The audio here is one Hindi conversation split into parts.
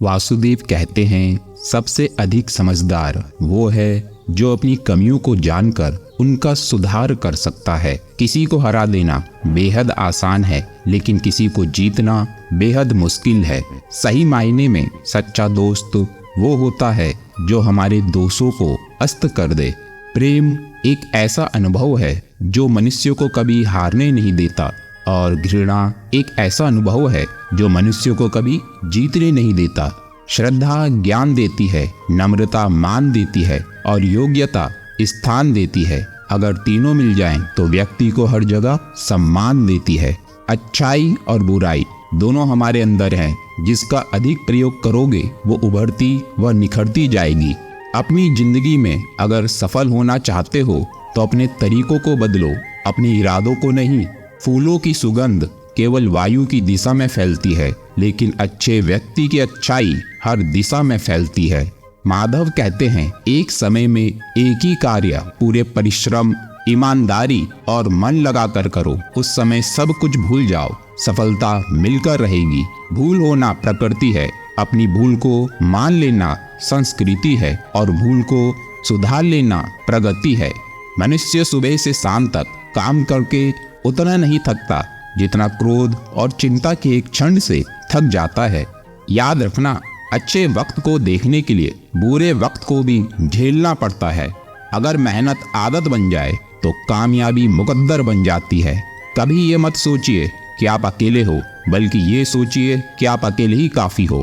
वासुदेव कहते हैं, सबसे अधिक समझदार वो है जो अपनी कमियों को जानकर उनका सुधार कर सकता है। किसी को हरा देना बेहद आसान है, लेकिन किसी को जीतना बेहद मुश्किल है। सही मायने में सच्चा दोस्त वो होता है जो हमारे दोषों को अस्त कर दे। प्रेम एक ऐसा अनुभव है जो मनुष्य को कभी हारने नहीं देता, और घृणा एक ऐसा अनुभव है जो मनुष्य को कभी जीतने नहीं देता। श्रद्धा ज्ञान देती है, नम्रता मान देती है और योग्यता स्थान देती है। अगर तीनों मिल जाएं तो व्यक्ति को हर जगह सम्मान देती है। अच्छाई और बुराई दोनों हमारे अंदर हैं, जिसका अधिक प्रयोग करोगे वो उभरती व निखरती जाएगी। अपनी जिंदगी में अगर सफल होना चाहते हो तो अपने तरीकों को बदलो, अपने इरादों को नहीं। फूलों की सुगंध केवल वायु की दिशा में फैलती है, लेकिन अच्छे व्यक्ति की अच्छाई हर दिशा में फैलती है। माधव कहते हैं, एक समय में एक ही कार्य पूरे परिश्रम, ईमानदारी और मन लगाकर करो। उस समय सब कुछ भूल जाओ, सफलता मिलकर रहेगी। भूल होना प्रकृति है, अपनी भूल को मान लेना संस्कृति है और भूल को सुधार लेना प्रगति है। मनुष्य सुबह से शाम तक काम करके उतना नहीं थकता जितना क्रोध और चिंता के एक क्षण से थक जाता है। याद रखना, अच्छे वक्त को देखने के लिए बुरे वक्त को भी झेलना पड़ता है। अगर मेहनत आदत बन जाए तो कामयाबी मुकद्दर बन जाती है। कभी ये मत सोचिए कि आप अकेले हो, बल्कि ये सोचिए कि आप अकेले ही काफ़ी हो।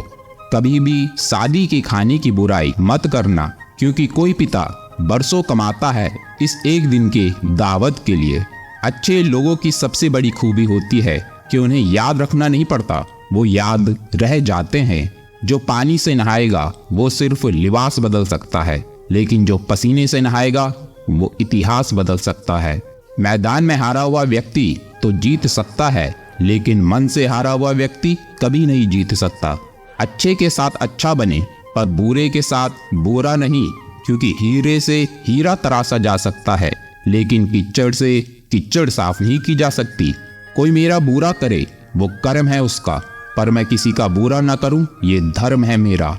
कभी भी शादी के खाने की बुराई मत करना, क्योंकि कोई पिता बरसों कमाता है इस एक दिन के दावत के लिए। अच्छे लोगों की सबसे बड़ी खूबी होती है कि उन्हें याद रखना नहीं पड़ता, वो याद रह जाते हैं। जो पानी से नहाएगा वो सिर्फ लिबास बदल सकता है, लेकिन जो पसीने से नहाएगा वो इतिहास बदल सकता है। मैदान में हारा हुआ व्यक्ति तो जीत सकता है, लेकिन मन से हारा हुआ व्यक्ति कभी नहीं जीत सकता। अच्छे के साथ अच्छा बने, पर बुरे के साथ बुरा नहीं, क्योंकि हीरे से हीरा तराशा जा सकता है, लेकिन कीचड़ से कीचड़ साफ नहीं की जा सकती। कोई मेरा बुरा करे वो कर्म है उसका, पर मैं किसी का बुरा ना करूं ये धर्म है मेरा।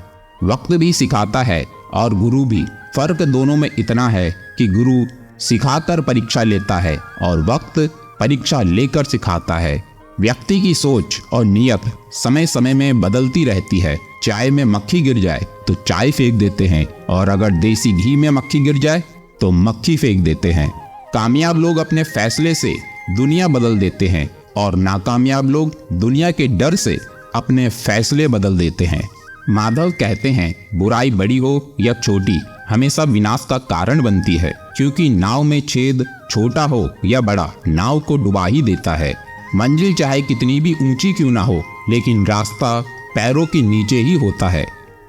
वक्त भी सिखाता है और गुरु भी। फर्क दोनों में इतना है कि गुरु सिखाकर परीक्षा लेता है और वक्त परीक्षा लेकर सिखाता है। व्यक्ति की सोच और नियत समय समय में बदलती रहती है। चाय में मक्खी गिर जाए तो चाय फेंक देते हैं, और अगर देसी घी में मक्खी गिर जाए तो मक्खी फेंक देते हैं। कामयाब लोग अपने फैसले से दुनिया बदल देते हैं, और नाकामयाब लोग दुनिया के डर से अपने फैसले बदल देते हैं। माधव कहते हैं, बुराई बड़ी हो या छोटी हमेशा विनाश का कारण बनती है, क्योंकि नाव में छेद छोटा हो या बड़ा नाव को डुबा ही देता है। मंजिल चाहे कितनी भी ऊंची क्यों ना हो, लेकिन रास्ता पैरों के नीचे ही होता है।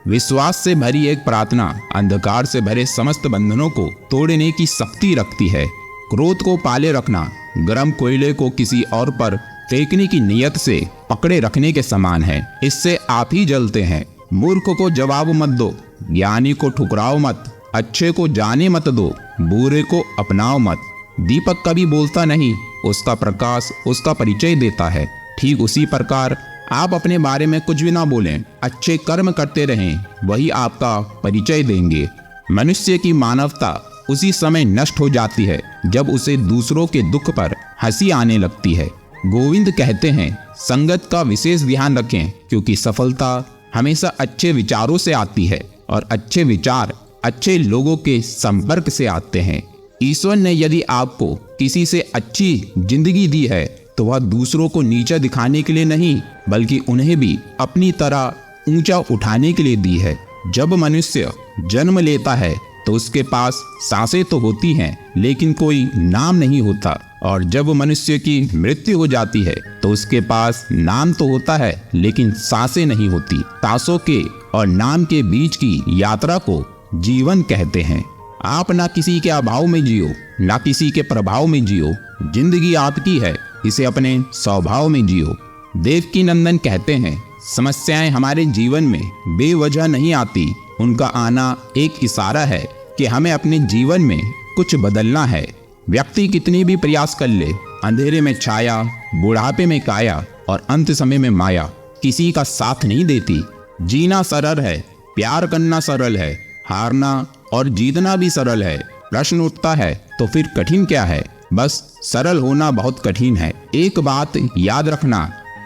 विश्वास से भरी एक प्रार्थना अंधकार से भरे समस्त बंधनों को तोड़ने की शक्ति रखती है। क्रोध को पाले रखना गरम कोयले को किसी और पर फेंकने की नियत से पकड़े रखने के समान है। इससे आप ही जलते हैं। मूर्ख को जवाब मत दो, ज्ञानी को ठुकराओ मत, अच्छे को जाने मत दो, बुरे को अपनाओ मत। दीपक कभी बोलता नहीं, उसका प्रकाश उसका परिचय देता है। ठीक उसी प्रकार आप अपने बारे में कुछ भी ना बोलें, अच्छे कर्म करते रहें, वही आपका परिचय देंगे। मनुष्य की मानवता उसी समय नष्ट हो जाती है जब उसे दूसरों के दुख पर हंसी आने लगती है। गोविंद कहते हैं, संगत का विशेष ध्यान रखें, क्योंकि सफलता हमेशा अच्छे विचारों से आती है और अच्छे विचार अच्छे लोगों के संपर्क से आते हैं। ईश्वर ने यदि आपको किसी से अच्छी जिंदगी दी है तो वह दूसरों को नीचा दिखाने के लिए नहीं, बल्कि उन्हें भी अपनी तरह ऊंचा उठाने के लिए दी है। जब मनुष्य जन्म लेता है तो उसके पास सांसें तो होती हैं, लेकिन कोई नाम नहीं होता, और जब मनुष्य की मृत्यु हो जाती है तो उसके पास नाम तो होता है, लेकिन सांसें नहीं होती। सांसों के और नाम के बीच की यात्रा को जीवन कहते हैं। आप ना किसी के अभाव में जियो, ना किसी के प्रभाव में जियो। जिंदगी आपकी है, इसे अपने स्वभाव में जियो। देवकी नंदन कहते हैं, समस्याएं हमारे जीवन में बेवजह नहीं आती, उनका आना एक इशारा है कि हमें अपने जीवन में कुछ बदलना है। व्यक्ति कितनी भी प्रयास कर ले, अंधेरे में छाया, बुढ़ापे में काया और अंत समय में माया किसी का साथ नहीं देती। जीना सरल है, प्यार करना सरल है, हारना और जीतना भी सरल है। प्रश्न उठता है तो फिर कठिन क्या है? बस सरल होना बहुत कठिन है। एक बात याद रखना,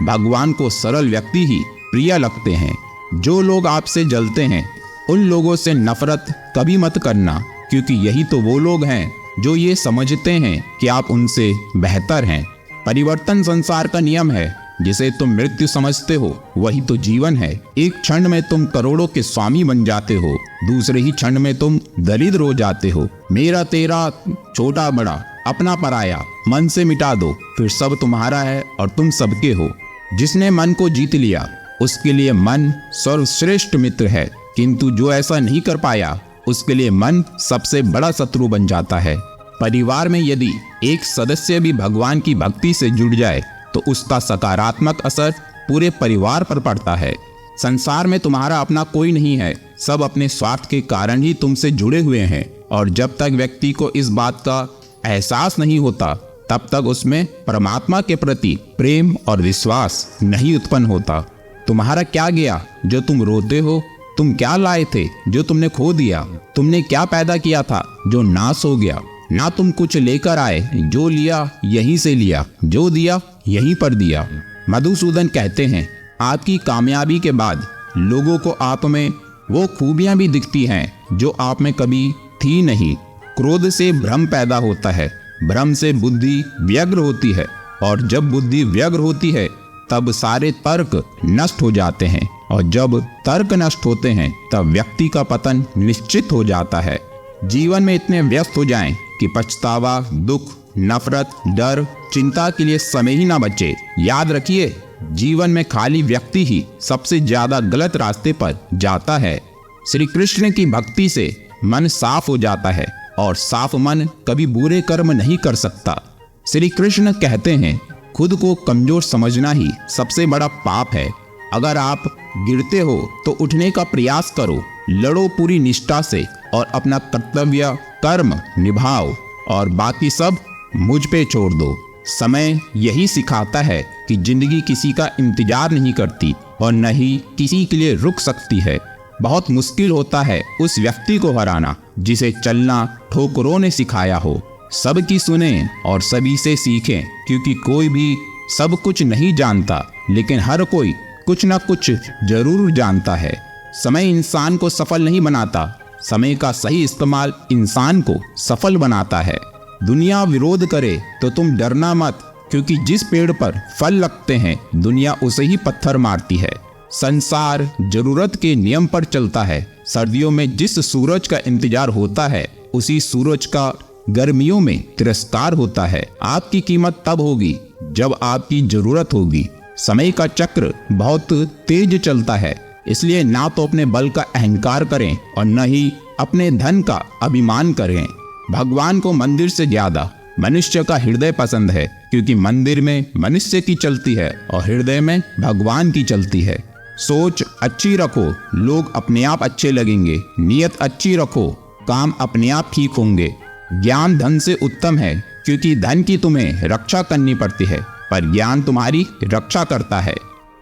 भगवान को सरल व्यक्ति ही प्रिय लगते हैं। जो लोग आपसे जलते हैं उन लोगों से नफरत कभी मत करना, क्योंकि यही तो वो लोग हैं जो ये समझते हैं कि आप उनसे बेहतर हैं। परिवर्तन संसार का नियम है। जिसे तुम मृत्यु समझते हो वही तो जीवन है। एक क्षण में तुम करोड़ों के स्वामी बन जाते हो, दूसरे ही क्षण में तुम दरिद्र हो जाते हो। मेरा तेरा, छोटा बड़ा, अपना पराया मन से मिटा दो, फिर सब तुम्हारा है और तुम सबके हो। जिसने मन को जीत लिया उसके लिए मन सर्वश्रेष्ठ मित्र है, किंतु जो ऐसा नहीं कर पाया उसके लिए मन सबसे बड़ा शत्रु बन जाता है। परिवार में यदि एक सदस्य भी भगवान की भक्ति से जुड़ जाए तो उसका सकारात्मक असर पूरे परिवार पर पड़ता है। संसार में तुम्हारा अपना कोई नहीं है, सब अपने स्वार्थ के कारण ही तुमसे जुड़े हुए हैं। और जब तक व्यक्ति को इस बात का एहसास नहीं होता तब तक उसमें परमात्मा के प्रति प्रेम और विश्वास नहीं उत्पन्न होता। तुम्हारा क्या गया जो तुम रोते हो? तुम क्या लाए थे जो तुमने खो दिया? तुमने क्या पैदा किया था जो नाश हो गया? ना तुम कुछ लेकर आए, जो लिया यहीं से लिया, जो दिया यहीं पर दिया। मधुसूदन कहते हैं, आपकी कामयाबी के बाद लोगों को आप में वो खूबियां भी दिखती हैं जो आप में कभी थी नहीं। क्रोध से भ्रम पैदा होता है, भ्रम से बुद्धि व्यग्र होती है, और जब बुद्धि व्यग्र होती है तब सारे तर्क नष्ट हो जाते हैं, और जब तर्क नष्ट होते हैं तब व्यक्ति का पतन निश्चित हो जाता है। जीवन में इतने व्यस्त हो जाएं कि पछतावा, दुख, नफरत, डर, चिंता के लिए समय ही ना बचे। याद रखिए, जीवन में खाली व्यक्ति ही सबसे ज्यादा गलत रास्ते पर जाता है। श्री कृष्ण की भक्ति से मन साफ हो जाता है, और साफ मन कभी बुरे कर्म नहीं कर सकता। श्री कृष्ण कहते हैं, खुद को कमजोर समझना ही सबसे बड़ा पाप है। अगर आप गिरते हो तो उठने का प्रयास करो, लड़ो पूरी निष्ठा से और अपना कर्तव्य कर्म निभाओ, और बाकी सब मुझ पे छोड़ दो। समय यही सिखाता है कि जिंदगी किसी का इंतजार नहीं करती और न ही किसी के लिए रुक सकती है। बहुत मुश्किल होता है उस व्यक्ति को हराना जिसे चलना ठोकरों ने सिखाया हो। सबकी सुने और सभी से सीखें, क्योंकि कोई भी सब कुछ नहीं जानता, लेकिन हर कोई कुछ ना कुछ जरूर जानता है। समय इंसान को सफल नहीं बनाता, समय का सही इस्तेमाल इंसान को सफल बनाता है। दुनिया विरोध करे तो तुम डरना मत, क्योंकि जिस पेड़ पर फल लगते हैं दुनिया उसे ही पत्थर मारती है। संसार जरूरत के नियम पर चलता है। सर्दियों में जिस सूरज का इंतजार होता है उसी सूरज का गर्मियों में तिरस्कार होता है। आपकी कीमत तब होगी जब आपकी जरूरत होगी। समय का चक्र बहुत तेज चलता है, इसलिए ना तो अपने बल का अहंकार करें और न ही अपने धन का अभिमान करें। भगवान को मंदिर से ज्यादा मनुष्य का हृदय पसंद है, क्योंकि मंदिर में मनुष्य की चलती है और हृदय में भगवान की चलती है। सोच अच्छी रखो, लोग अपने आप अच्छे लगेंगे। नियत अच्छी रखो, काम अपने आप ठीक होंगे। ज्ञान धन से उत्तम है, क्योंकि धन की तुम्हें रक्षा करनी पड़ती है, पर ज्ञान तुम्हारी रक्षा करता है।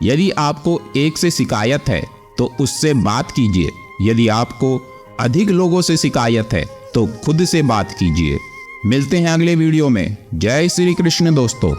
यदि आपको एक से शिकायत है तो उससे बात कीजिए। यदि आपको अधिक लोगों से शिकायत है तो खुद से बात कीजिए। मिलते हैं अगले वीडियो में। जय श्री कृष्ण दोस्तों।